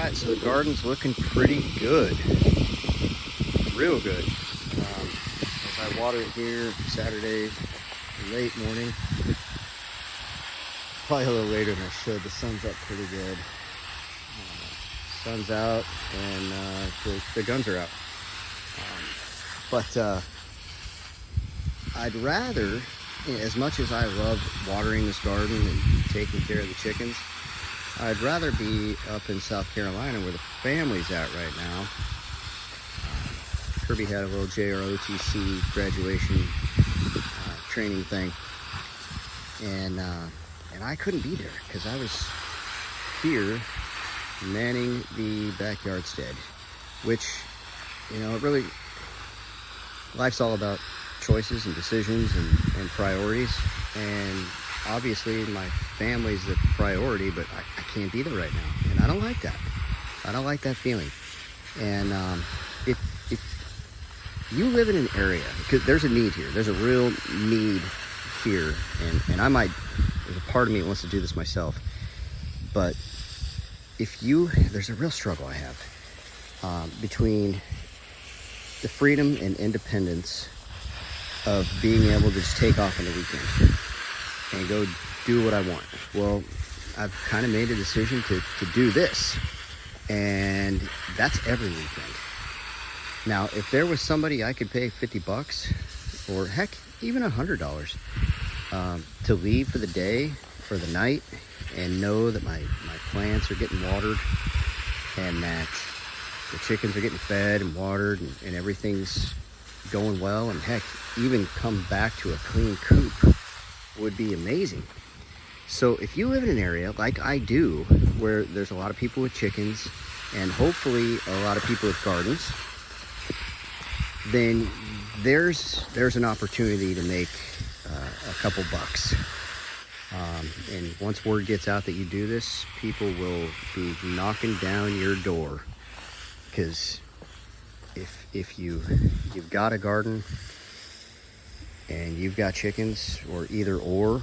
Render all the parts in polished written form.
Alright, so the garden's looking pretty good. Real good. As I water it here Saturday, late morning. Probably a little later than I should. The sun's up pretty good. Sun's out and the guns are out. But I'd rather, as much as I love watering this garden and taking care of the chickens, I'd rather be up in South Carolina where the family's at right now. Kirby had a little JROTC graduation training thing, and I couldn't be there because I was here manning the Backyardstead, which, you know, it really, life's all about choices and decisions and priorities, and obviously my family's the priority, but I can't be there right now, and I don't like that. I don't like that feeling. And if you live in an area, because there's a need here, there's a real need here, and I might, there's a part of me that wants to do this myself, but there's a real struggle I have between the freedom and independence of being able to just take off on the weekend and go do what I want. Well, I've kind of made a decision to do this, and that's every weekend. Now, if there was somebody I could pay $50 or heck, even $100 to leave for the day or the night and know that my plants are getting watered and that the chickens are getting fed and watered and everything's going well, and heck, even come back to a clean coop would be amazing. So if you live in an area like I do, where there's a lot of people with chickens and hopefully a lot of people with gardens, then there's an opportunity to make a couple bucks. And once word gets out that you do this, people will be knocking down your door, because if you've got a garden and you've got chickens, or either or,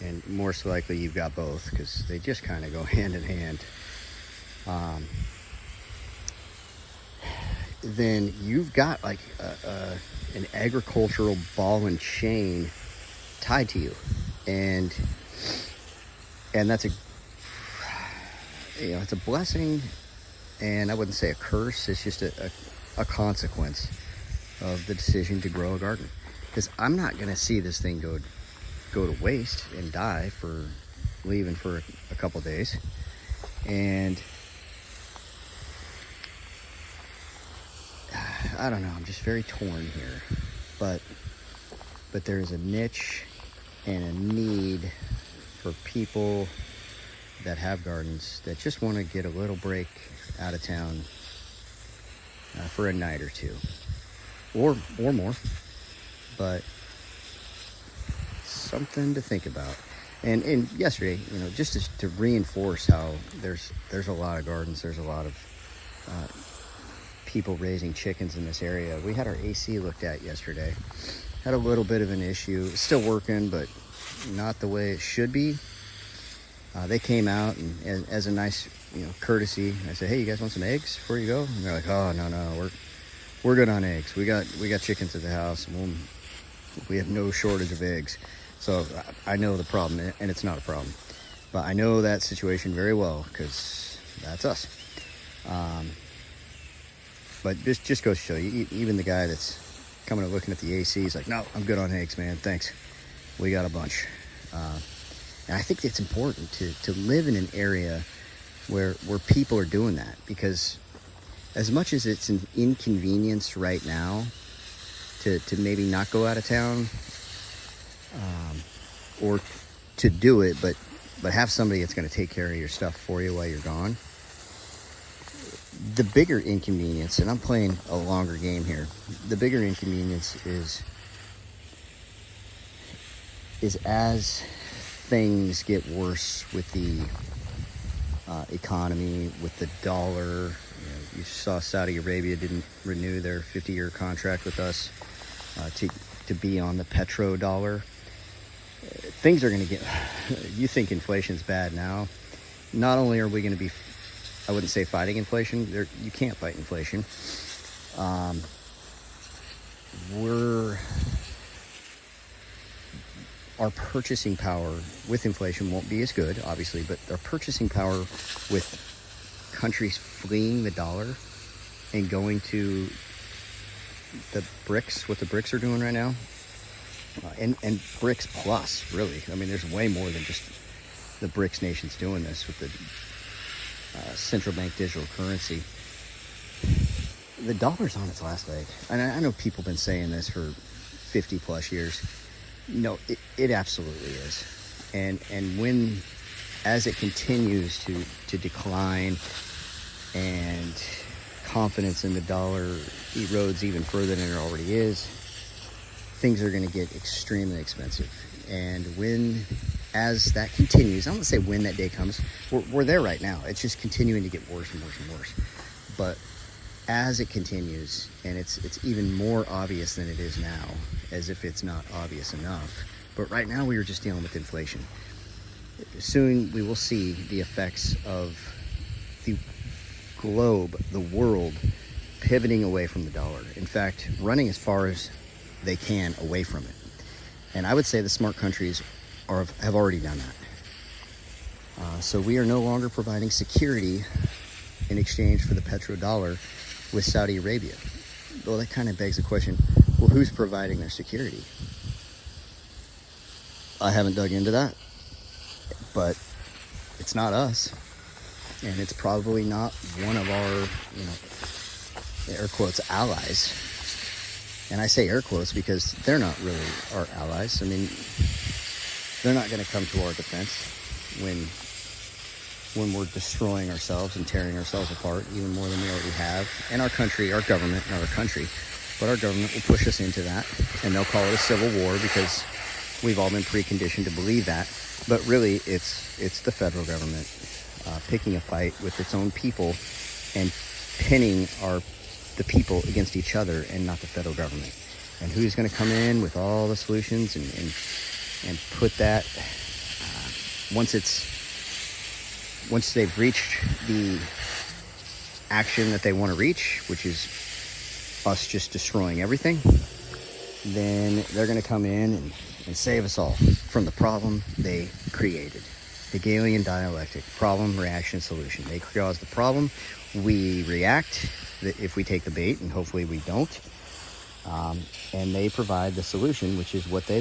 and most likely you've got both, because they just kind of go hand in hand, then you've got like an agricultural ball and chain tied to you, and that's it's a blessing, and I wouldn't say a curse. It's just a consequence of the decision to grow a garden, because I'm not going to see this thing go to waste and die for leaving for a couple days. And I don't know, I'm just very torn here, but there's a niche and a need for people that have gardens that just want to get a little break out of town for a night or two, or more, but something to think about. And yesterday, just to reinforce how there's a lot of gardens, there's a lot of people raising chickens in this area. We had our AC looked at yesterday. Had a little bit of an issue. It's still working, but not the way it should be. They came out, and as a nice, courtesy, I said, "Hey, you guys want some eggs before you go?" And they're like, "Oh, no, we're good on eggs. We got chickens at the house, and we have no shortage of eggs." So I know the problem, and it's not a problem, but I know that situation very well, because that's us. But this just goes to show you, even the guy that's coming and looking at the AC is like, "No, I'm good on eggs, man. Thanks. We got a bunch." And I think it's important to live in an area where people are doing that, because as much as it's an inconvenience right now to maybe not go out of town, or to do it, but have somebody that's going to take care of your stuff for you while you're gone. The bigger inconvenience, and I'm playing a longer game here, the bigger inconvenience is as things get worse with the economy, with the dollar. You saw Saudi Arabia didn't renew their 50-year contract with us to be on the petrodollar. Things are going to get, you think inflation's bad now. Not only are we going to be I wouldn't say fighting inflation. You can't fight inflation. Our purchasing power with inflation won't be as good, obviously, but our purchasing power with countries fleeing the dollar and going to the BRICS, what the BRICS are doing right now, and BRICS plus, really. I mean, there's way more than just the BRICS nations doing this with the central bank digital currency. The dollar's on its last leg. And I know people have been saying this for 50 plus years. No, it absolutely is. And as it continues to decline and confidence in the dollar erodes even further than it already is, things are going to get extremely expensive. And as that continues, I don't want to say when that day comes, we're there right now. It's just continuing to get worse and worse and worse. But as it continues, and it's even more obvious than it is now, as if it's not obvious enough. But right now we are just dealing with inflation. Soon we will see the effects of the globe, the world, pivoting away from the dollar. In fact, running as far as they can away from it. And I would say the smart countries have already done that. So we are no longer providing security in exchange for the petrodollar with Saudi Arabia. Well, that kind of begs the question, well, who's providing their security? I haven't dug into that, but it's not us. And it's probably not one of our, air quotes, allies. And I say air quotes because they're not really our allies. I mean, they're not going to come to our defense when we're destroying ourselves and tearing ourselves apart even more than we already have. And our country, our government, not our country, but our government will push us into that. And they'll call it a civil war because we've all been preconditioned to believe that. But really, it's the federal government picking a fight with its own people and pinning the people against each other and not the federal government. And who's going to come in with all the solutions and put that once they've reached the action that they want to reach, which is us just destroying everything, then they're going to come in and save us all from the problem they created. Hegelian dialectic, problem, reaction, solution. They cause the problem, we react if we take the bait, and hopefully we don't. And they provide the solution, which is what they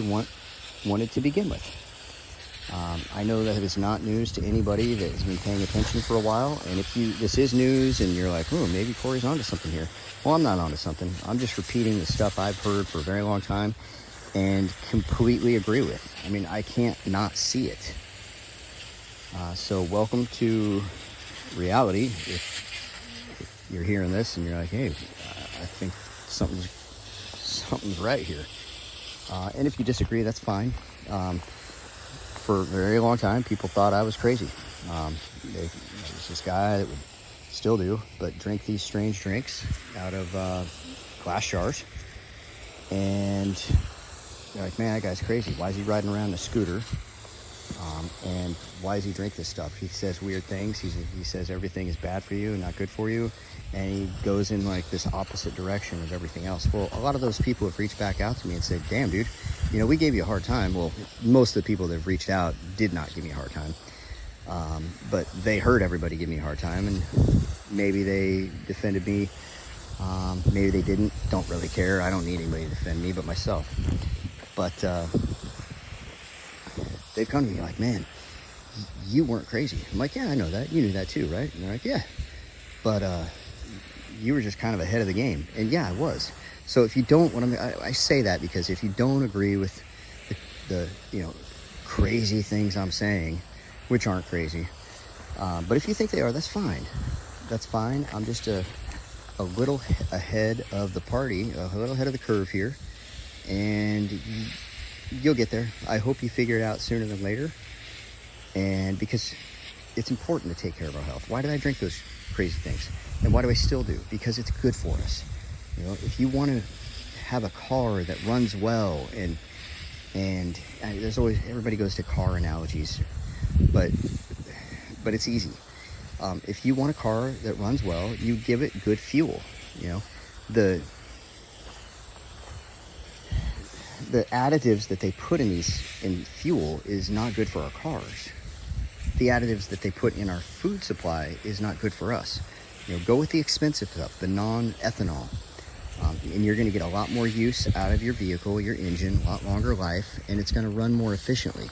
wanted to begin with. I know that is not news to anybody that has been paying attention for a while. And if this is news and you're like, oh, maybe Corey's onto something here. Well, I'm not onto something. I'm just repeating the stuff I've heard for a very long time and completely agree with. I mean, I can't not see it. So welcome to reality. If you're hearing this and you're like, hey, I think something's right here. And if you disagree, that's fine. For a very long time, people thought I was crazy. There's this guy that would still do, but drink these strange drinks out of glass jars. And you're like, man, that guy's crazy. Why is he riding around in a scooter? And why does he drink this stuff? He says weird things. He says everything is bad for you and not good for you. And he goes in like this opposite direction of everything else. Well, a lot of those people have reached back out to me and said, damn, dude, we gave you a hard time. Well, most of the people that have reached out did not give me a hard time. But they heard everybody give me a hard time, and maybe they defended me. Maybe they didn't. Don't really care. I don't need anybody to defend me but myself. But they've come to me like, man, you weren't crazy. I'm like, yeah, I know that. You knew that too, right? And they're like, yeah. But you were just kind of ahead of the game. And yeah, I was. So if you don't, I say that because if you don't agree with the crazy things I'm saying, which aren't crazy, but if you think they are, that's fine. That's fine. I'm just a little ahead of the party, a little ahead of the curve here, and you'll get there. I hope you figure it out sooner than later, and because it's important to take care of our health. Why did I drink those crazy things? And why do I still do? Because it's good for us. If you want to have a car that runs well, and there's always, everybody goes to car analogies, but it's easy. If you want a car that runs well, you give it good fuel. You know, the additives that they put in fuel is not good for our cars. The additives that they put in our food supply is not good for us. You know, go with the expensive stuff, the non-ethanol, and you're going to get a lot more use out of your vehicle, your engine, a lot longer life, and it's going to run more efficiently.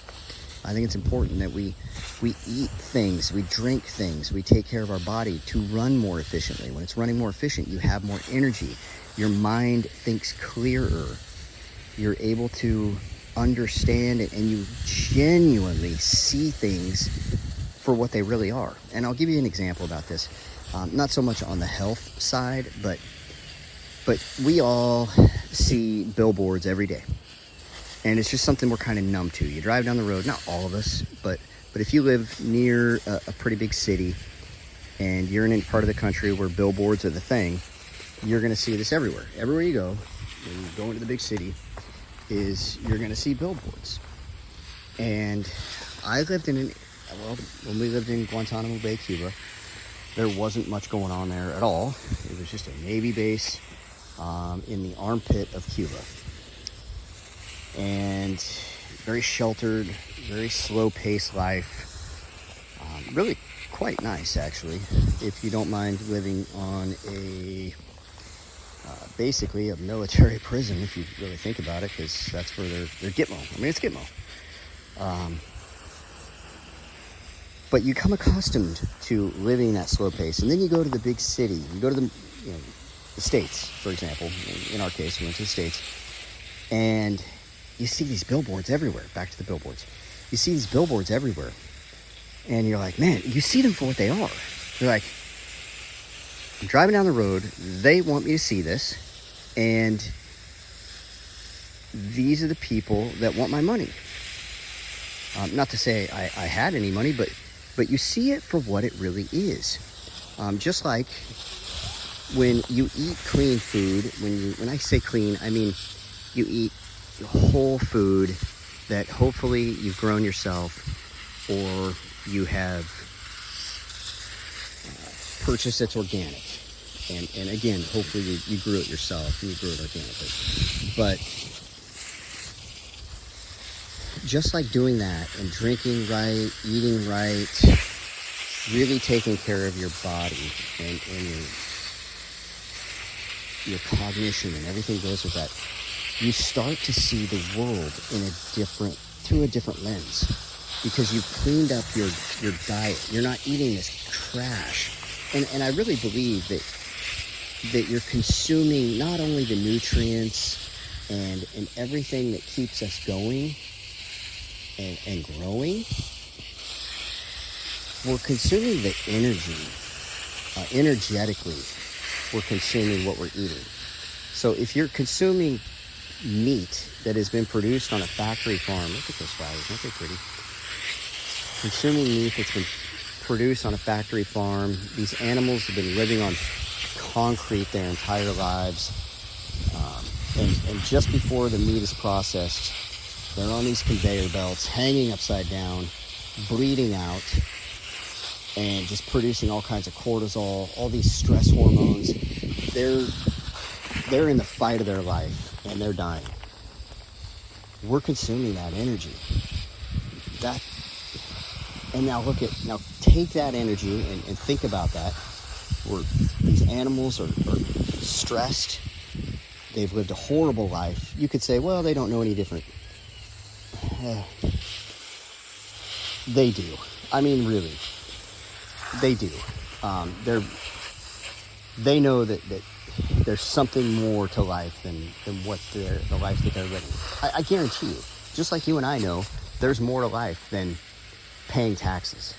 I think it's important that we eat things, we drink things, we take care of our body to run more efficiently. When it's running more efficient, you have more energy. Your mind thinks clearer. You're able to understand it, and you genuinely see things for what they really are. And I'll give you an example about this. Not so much on the health side, but we all see billboards every day. And it's just something we're kind of numb to. You drive down the road, not all of us, but if you live near a pretty big city and you're in a part of the country where billboards are the thing, you're going to see this everywhere. Everywhere you go, when you go into the big city, you're going to see billboards. And I lived when we lived in Guantanamo Bay, Cuba, there wasn't much going on there at all. It was just a Navy base in the armpit of Cuba. And very sheltered, very slow-paced life. Really quite nice, actually, if you don't mind living on basically a military prison, if you really think about it, because that's where they're Gitmo. I mean, it's Gitmo. But you come accustomed to living that slow pace, and then you go to the big city. You go to the States, for example. In our case, we went to the States, and you see these billboards everywhere. Back to the billboards. You see these billboards everywhere, and you're like, man, you see them for what they are. You're like, I'm driving down the road. They want me to see this, and these are the people that want my money. Not to say I had any money, but you see it for what it really is. Just like when you eat clean food, when I say clean, I mean you eat whole food that hopefully you've grown yourself, or you have purchased that's organic. And again, hopefully you grew it yourself and you grew it organically. But just like doing that and drinking right, eating right, really taking care of your body and your cognition and everything goes with that, you start to see the world through a different lens, because you've cleaned up your diet. You're not eating this trash. And I really believe that you're consuming not only the nutrients and everything that keeps us going and growing, we're consuming the energy. Energetically, we're consuming what we're eating. So if you're consuming meat that has been produced on a factory farm, look at those flowers, aren't they pretty? Consuming meat that's been produced on a factory farm, these animals have been living on concrete their entire lives, and just before the meat is processed, they're on these conveyor belts, hanging upside down, bleeding out, and just producing all kinds of cortisol, all these stress hormones. They're in the fight of their life, and they're dying. We're consuming that energy. And now take that energy and think about that. These animals are stressed. They've lived a horrible life. You could say, well, they don't know any different. They do. I mean, really, they do. They know that there's something more to life than what the life that they're living. I guarantee you, just like you and I know, there's more to life than paying taxes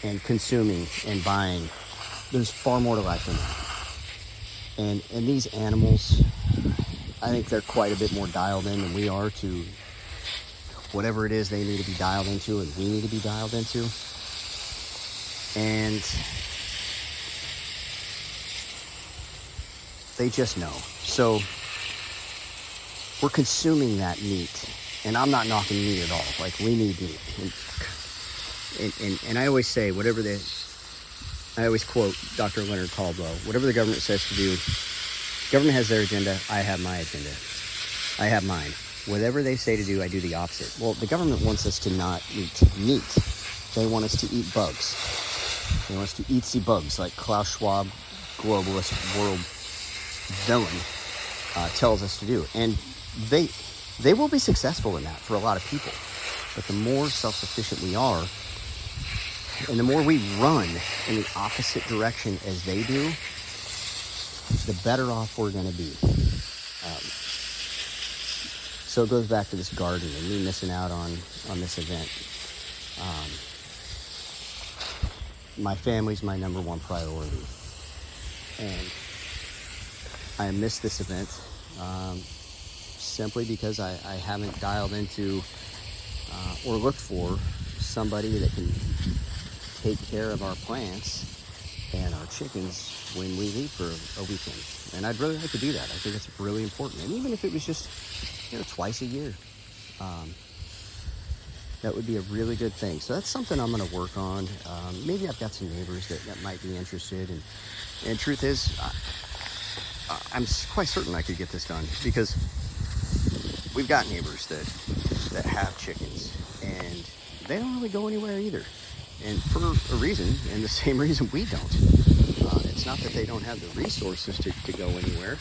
and consuming and buying. There's far more to life than that. And these animals, I think they're quite a bit more dialed in than we are to whatever it is they need to be dialed into and we need to be dialed into. And they just know. So we're consuming that meat. And I'm not knocking meat at all. Like, we need meat. And I always say, whatever I always quote Dr. Leonard Caldwell, whatever the government says to do, government has their agenda, I have my agenda. I have mine. Whatever they say to do, I do the opposite. Well, the government wants us to not eat meat. They want us to eat bugs. They want us to eat the bugs, like Klaus Schwab, globalist world villain, tells us to do. And they will be successful in that for a lot of people. But the more self-sufficient we are, and the more we run in the opposite direction as they do, the better off we're going to be. So it goes back to this garden and me missing out on this event. My family's my number one priority. And I missed this event simply because I haven't dialed into or looked for somebody that can take care of our plants and our chickens when we leave for a weekend. And I'd really like to do that. I think it's really important. And even if it was just, twice a year, that would be a really good thing. So that's something I'm going to work on. Maybe I've got some neighbors that might be interested. And truth is, I'm quite certain I could get this done because we've got neighbors that have chickens and they don't really go anywhere either. And for a reason, and the same reason we don't. It's not that they don't have the resources to go anywhere.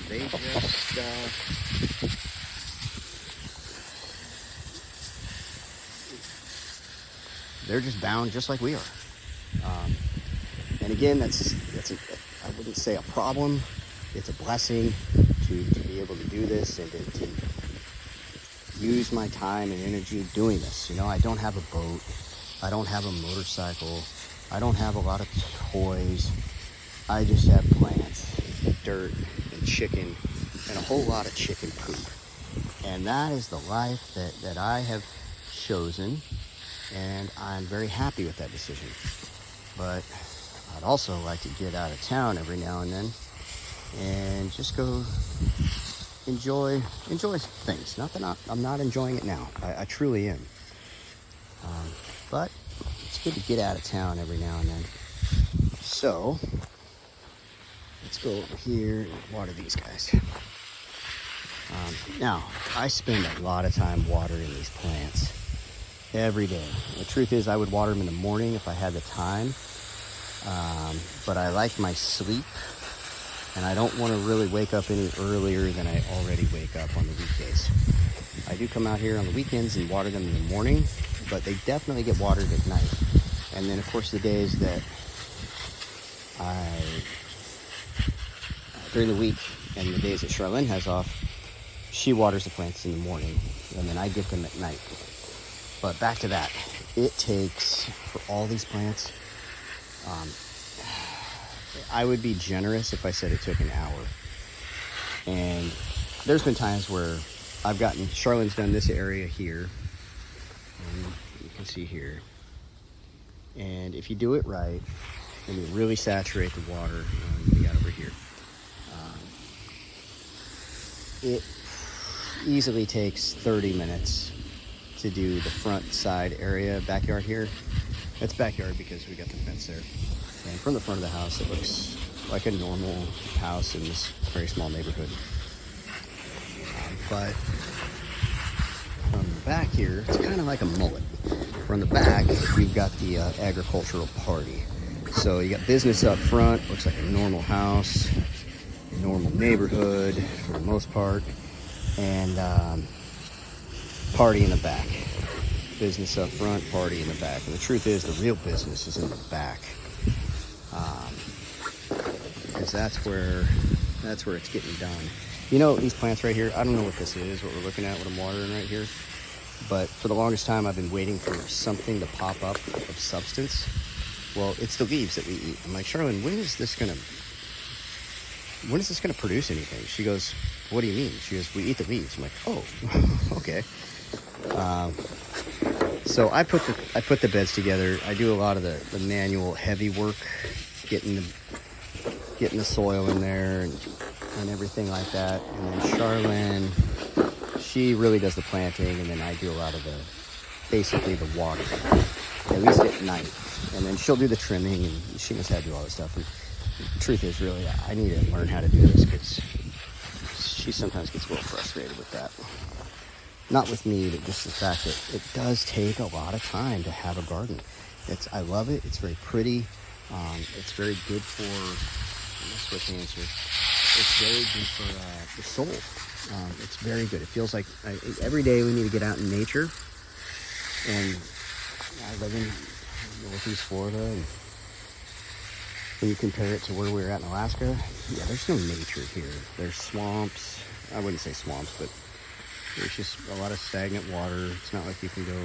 They just, they're just bound just like we are. And again, that's I wouldn't say a problem. It's a blessing to be able to do this and to use my time and energy doing this. I don't have a boat. I don't have a motorcycle. I don't have a lot of toys. I just have plants, dirt, and chicken, and a whole lot of chicken poop. And that is the life that I have chosen, and I'm very happy with that decision. But I'd also like to get out of town every now and then and just go enjoy things. Not that I'm not enjoying it now. I truly am. But it's good to get out of town every now and then. So let's go over here and water these guys. Now, I spend a lot of time watering these plants every day. The truth is, I would water them in the morning if I had the time. But I like my sleep, and I don't want to really wake up any earlier than I already wake up on the weekdays. I do come out here on the weekends and water them in the morning, but they definitely get watered at night. And then, of course, the days that during the week and the days that Charlene has off, she waters the plants in the morning, and then I get them at night. But back to that, it takes, for all these plants, I would be generous if I said it took an hour. And there's been times where Charlene's done this area here, and you can see here. And if you do it right, and you really saturate the water, you got over here, it easily takes 30 minutes to do the front side area, backyard here. It's backyard because we got the fence there. And from the front of the house, it looks like a normal house in this very small neighborhood. But from the back here, it's kind of like a mullet. From the back, we've got the agricultural party. So you got business up front, looks like a normal house, normal neighborhood for the most part, and party in the back. Business up front, party in the back. And the truth is, the real business is in the back, because that's where it's getting done. These plants right here, I don't know what this is, what we're looking at, what I'm watering right here, but for the longest time I've been waiting for something to pop up of substance. Well, it's the leaves that we eat. I'm like, Charlene, when is this gonna produce anything? She goes, what do you mean? She goes, we eat the leaves. I'm like, oh, okay. So I put the beds together. I do a lot of the manual heavy work, getting the soil in there and everything like that. And then Charlene, she really does the planting, and then I do a lot of basically the watering, at least at night. And then she'll do the trimming, and she knows how to do all this stuff. And the truth is, really, I need to learn how to do this because she sometimes gets a little frustrated with that. Not with me, but just the fact that it does take a lot of time to have a garden. I love it. It's very pretty. It's very good for, I'm gonna switch hands here. It's very good for the soul. It's very good. It feels like every day we need to get out in nature. And I live in Northeast Florida, and when you compare it to where we were at in Alaska, yeah, there's no nature here. There's swamps. I wouldn't say swamps, but there's just a lot of stagnant water. It's not like you can go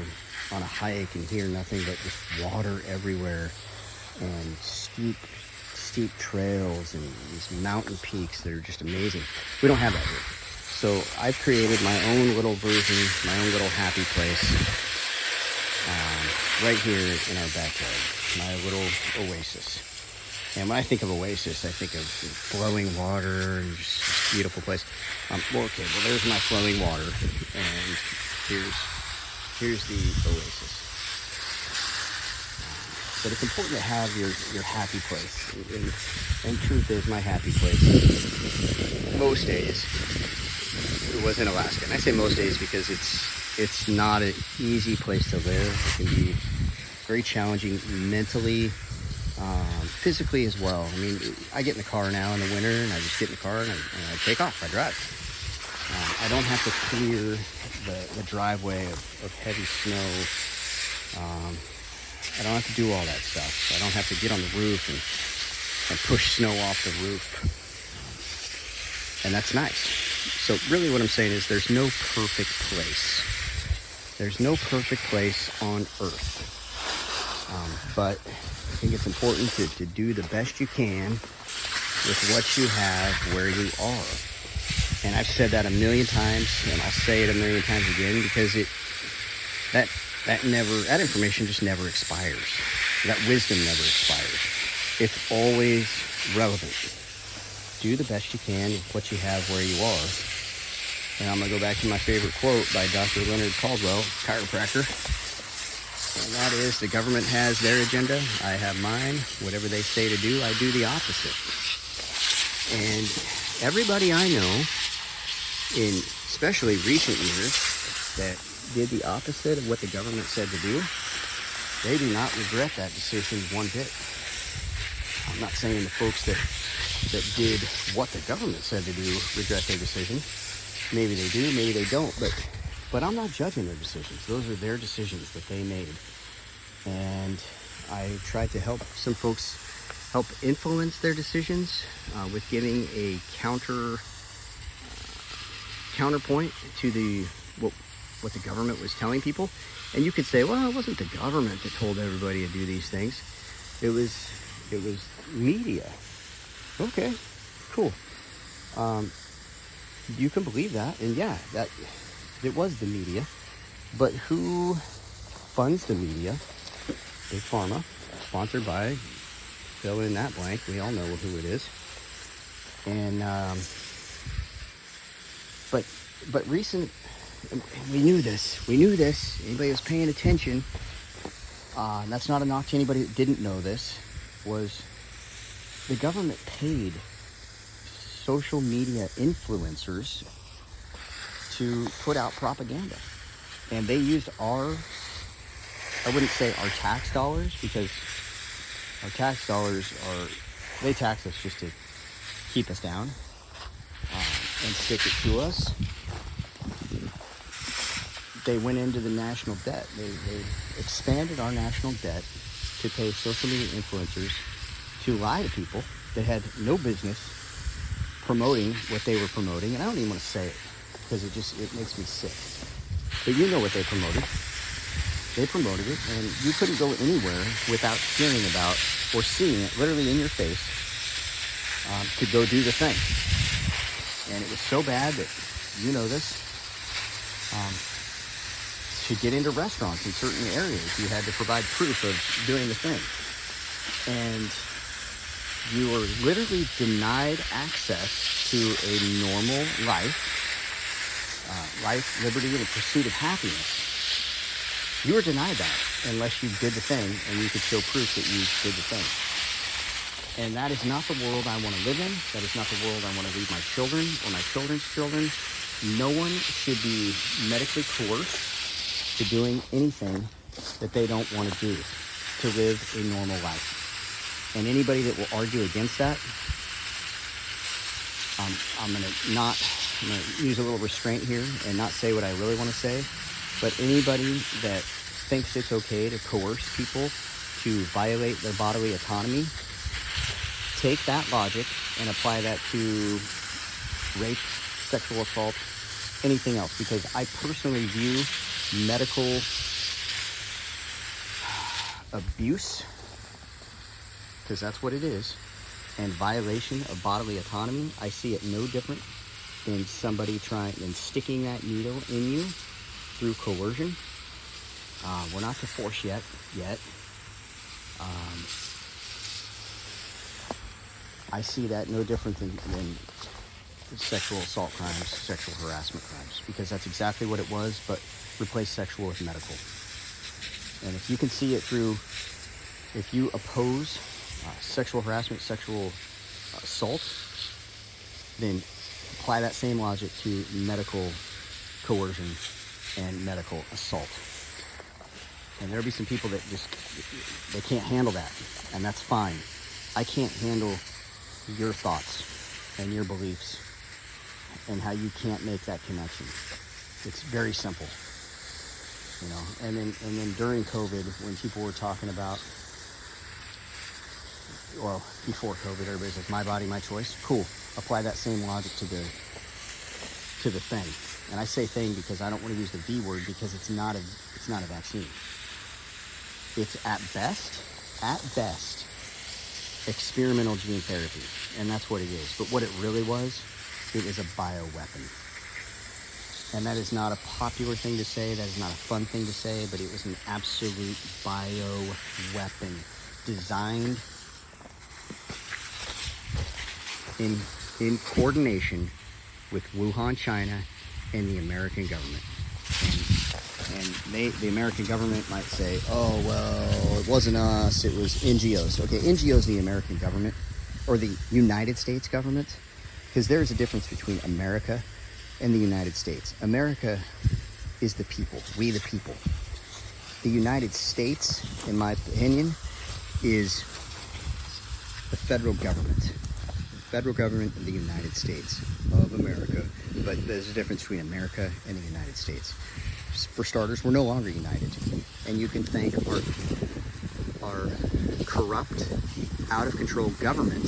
on a hike and hear nothing but just water everywhere, and steep trails, and these mountain peaks that are just amazing. We don't have that here. So I've created my own little version, my own little happy place right here in our backyard, my little oasis. And when I think of oasis, I think of flowing water and just this beautiful place. Well, there's my flowing water, and here's the oasis. But it's important to have your happy place. And truth is, my happy place, most days, it was in Alaska. And I say most days because it's not an easy place to live. It can be very challenging mentally, physically as well. I mean, I get in the car now in the winter, and I just get in the car and I take off. I drive. I don't have to clear the driveway of heavy snow. I don't have to do all that stuff. I don't have to get on the roof and push snow off the roof. And that's nice. So really what I'm saying is there's no perfect place. There's no perfect place on earth. But I think it's important to do the best you can with what you have where you are. And I've said that a million times, and I'll say it a million times again, because that information just never expires. That wisdom never expires. It's always relevant. Do the best you can with what you have where you are. And I'm going to go back to my favorite quote by Dr. Leonard Caldwell, chiropractor. And that is, the government has their agenda, I have mine. Whatever they say to do, I do the opposite. And everybody I know, in especially recent years, that did the opposite of what the government said to do, they do not regret that decision one bit. I'm not saying the folks that did what the government said to do regret their decision. Maybe they do, maybe they don't, but I'm not judging their decisions. Those are their decisions that they made. And I tried to help some folks help influence their decisions with giving a counterpoint to what the government was telling people. And you could say, well, it wasn't the government that told everybody to do these things. It was media. Okay, cool. You can believe that, and yeah, that it was the media. But who funds the media? Big Pharma, sponsored by, fill in that blank. We all know who it is. And but recent, we knew this. Anybody who's paying attention, and that's not a knock to anybody that didn't know this, was the government paid social media influencers to put out propaganda. And they used I wouldn't say our tax dollars, because our tax dollars they tax us just to keep us down and stick it to us. They went into the national debt. They expanded our national debt to pay social media influencers to lie to people that had no business promoting what they were promoting. And I don't even want to say it because it makes me sick. But you know what they promoted. They promoted it, and you couldn't go anywhere without hearing about or seeing it literally in your face to go do the thing. And it was so bad that, you know this, to get into restaurants in certain areas, you had to provide proof of doing the thing. And you were literally denied access to a normal life, liberty, and the pursuit of happiness. You were denied that. unless you did the thing and you could show proof that you did the thing. And that is not the world I want to live in. That is not the world I want to leave my children or my children's children. No one should be medically coerced to doing anything that they don't want to do to live a normal life. And anybody that will argue against that, I'm going to use a little restraint here and not say what I really want to say. But anybody that thinks it's okay to coerce people to violate their bodily autonomy, take that logic and apply that to rape, sexual assault, anything else. Because I personally view medical abuse, because that's what it is, and violation of bodily autonomy, I see it no different than somebody than sticking that needle in you through coercion. We're not to force yet. I see that no different than sexual assault crimes, sexual harassment crimes, because that's exactly what it was, but replace sexual with medical. And if you can see it through, if you oppose sexual harassment, sexual assault, then apply that same logic to medical coercion and medical assault. And there'll be some people that they can't handle that, and that's fine. I can't handle your thoughts and your beliefs and how you can't make that connection. It's very simple, you know. And then during COVID, when people were talking about, well, before COVID, everybody says my body, my choice. Cool. Apply that same logic to the thing. And I say thing because I don't want to use the V word, because it's not a vaccine. It's at best, experimental gene therapy, and that's what it is. But what it really was, it is a bioweapon. And that is not a popular thing to say, that is not a fun thing to say, but it was an absolute bioweapon designed in coordination with Wuhan, China, and the American government. And the American government might say, oh, well, it wasn't us, it was NGOs. Okay, NGOs, the American government, or the United States government, because there is a difference between America and the United States. America is the people, we the people. The United States, in my opinion, is the federal government. The federal government of the United States of America. But there's a difference between America and the United States. For starters, we're no longer united. And you can thank our corrupt, out-of-control government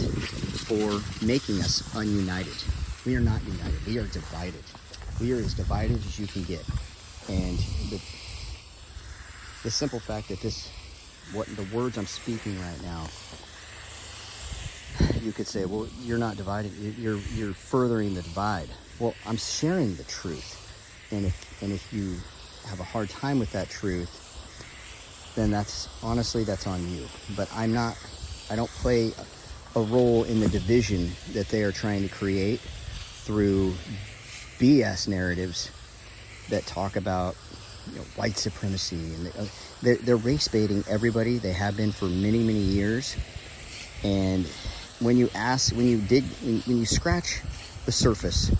for making us ununited. We are not united. We are divided. We are as divided as you can get. And the simple fact that what the words I'm speaking right now, you could say, well, you're not divided. You're furthering the divide. Well, I'm sharing the truth. And if you have a hard time with that truth, then that's on you. But I don't play a role in the division that they are trying to create through BS narratives that talk about, white supremacy, and they're race baiting everybody. They have been for many, many years. And when you scratch the surface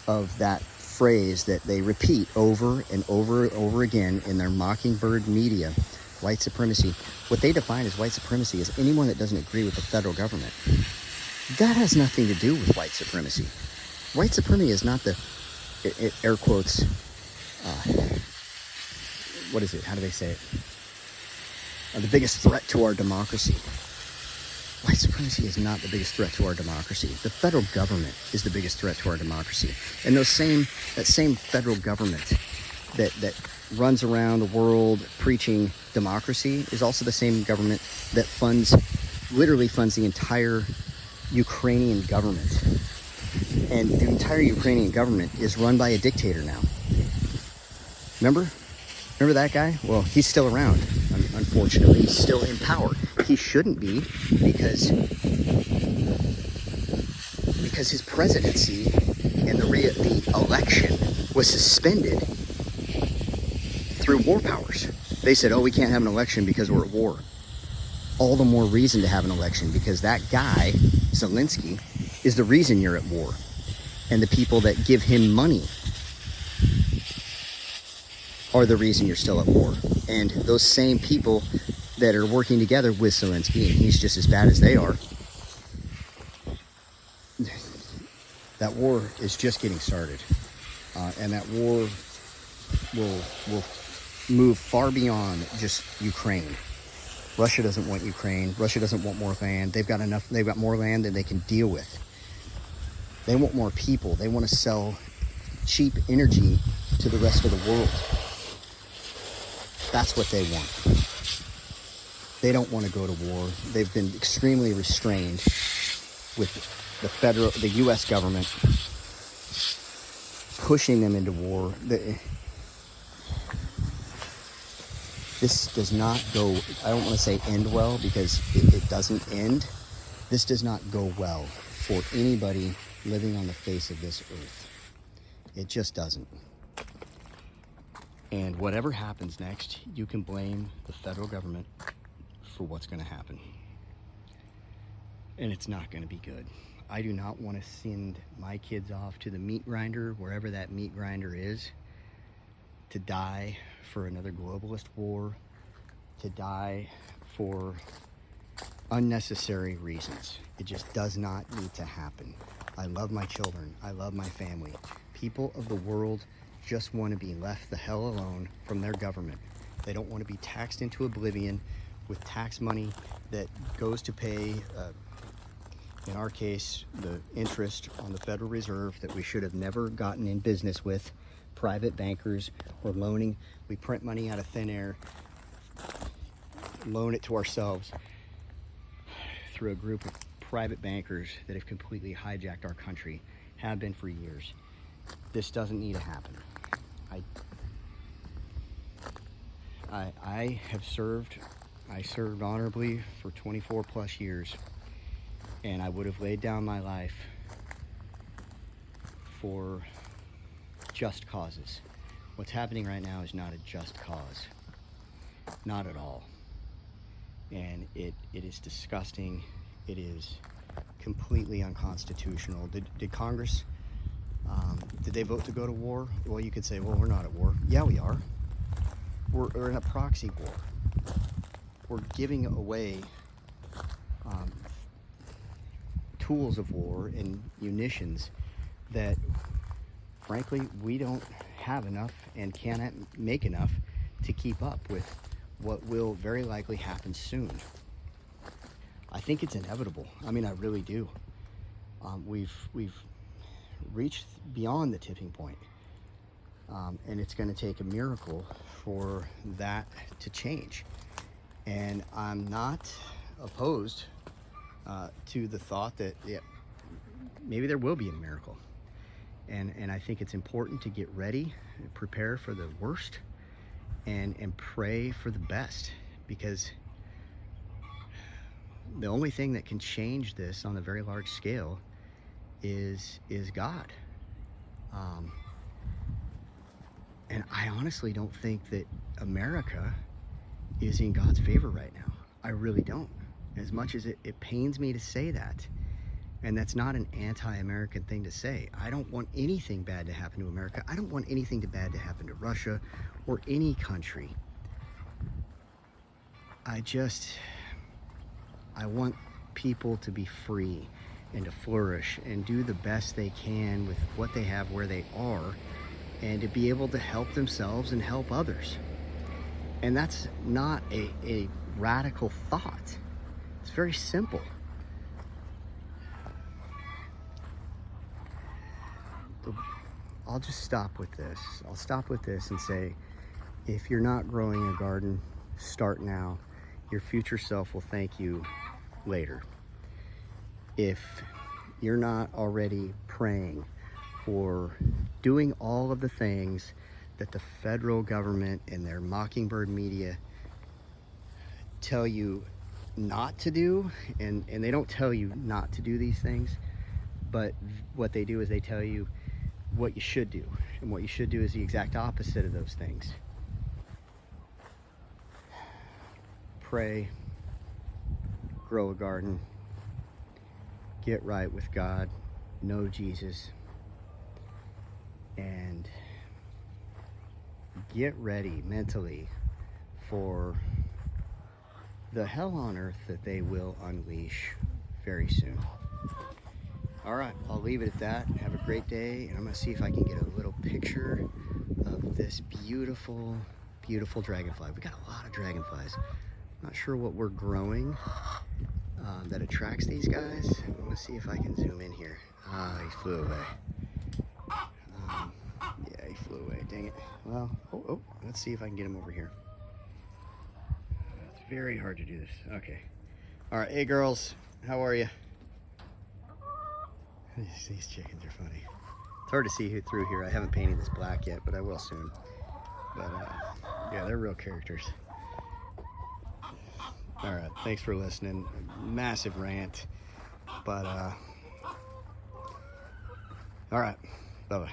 of that phrase that they repeat over and over and over again in their mockingbird media, white supremacy, what they define as white supremacy is anyone that doesn't agree with the federal government. That has nothing to do with white supremacy. White supremacy is not the, air quotes, what is it? How do they say it? The biggest threat to our democracy. White supremacy is not the biggest threat to our democracy. The federal government is the biggest threat to our democracy. And that same federal government that runs around the world preaching democracy is also the same government that literally funds the entire Ukrainian government. And the entire Ukrainian government is run by a dictator now. Remember that guy? Well, he's still around. Unfortunately, he's still in power. He shouldn't be, because his presidency and the election was suspended through war powers. They said, oh, we can't have an election because we're at war. All the more reason to have an election, because that guy, Zelensky, is the reason you're at war. And the people that give him money are the reason you're still at war. And those same people that are working together with Zelensky, and he's just as bad as they are, that war is just getting started. And that war will move far beyond just Ukraine. Russia doesn't want Ukraine. Russia doesn't want more land. They've got more land than they can deal with. They want more people. They want to sell cheap energy to the rest of the world. That's what they want. They don't want to go to war. They've been extremely restrained with the U.S. government pushing them into war. This does not go, I don't want to say end well, because it doesn't end. This does not go well for anybody living on the face of this earth. It just doesn't. And whatever happens next, you can blame the federal government for what's going to happen. And it's not going to be good. I do not want to send my kids off to the meat grinder, wherever that meat grinder is, to die for another globalist war, to die for unnecessary reasons. It just does not need to happen. I love my children. I love my family. People of the world just want to be left the hell alone from their government. They don't want to be taxed into oblivion with tax money that goes to pay, in our case, the interest on the Federal Reserve that we should have never gotten in business with. Private bankers or loaning. We print money out of thin air, loan it to ourselves through a group of private bankers that have completely hijacked our country, have been for years. This doesn't need to happen. I served honorably for 24 plus years, and I would have laid down my life for just causes. What's happening right now is not a just cause. Not at all. And it is disgusting. It is completely unconstitutional. Did Congress, did they vote to go to war? Well, you could say, well, we're not at war. Yeah, we are. We're in a proxy war. We're giving away tools of war and munitions that, frankly, we don't have enough and cannot make enough to keep up with what will very likely happen soon. I think it's inevitable. I mean, I really do. We've reached beyond the tipping point, and it's going to take a miracle for that to change. And I'm not opposed to the thought that maybe there will be a miracle. And I think it's important to get ready, prepare for the worst, and pray for the best, because the only thing that can change this on a very large scale is God. And I honestly don't think that America is in God's favor right now. I really don't. As much as it pains me to say that. And that's not an anti-American thing to say. I don't want anything bad to happen to America. I don't want anything bad to happen to Russia or any country. I want people to be free and to flourish and do the best they can with what they have where they are, and to be able to help themselves and help others. And that's not a radical thought. It's very simple. I'll just stop with this. I'll stop with this and say, if you're not growing a garden, start now. Your future self will thank you later. If you're not already praying or doing all of the things that the federal government and their mockingbird media tell you not to do, and they don't tell you not to do these things, but what they do is they tell you what you should do, and what you should do is the exact opposite of those things. pray, grow a garden, get right with God, know Jesus, and get ready mentally for the hell on earth that they will unleash very soon. All right, I'll leave it at that. Have a great day, and I'm gonna see if I can get a little picture of this beautiful, beautiful dragonfly. We got a lot of dragonflies. Not sure what we're growing that attracts these guys. I'm gonna see if I can zoom in here. Ah, he flew away. Yeah, he flew away, dang it. Well, oh, let's see if I can get him over here. It's very hard to do this. Okay. All right, hey girls, how are you? These chickens are funny. It's hard to see who through here. I haven't painted this black yet, but I will soon. But yeah, they're real characters. All right, thanks for listening. Massive rant, but all right, bye-bye.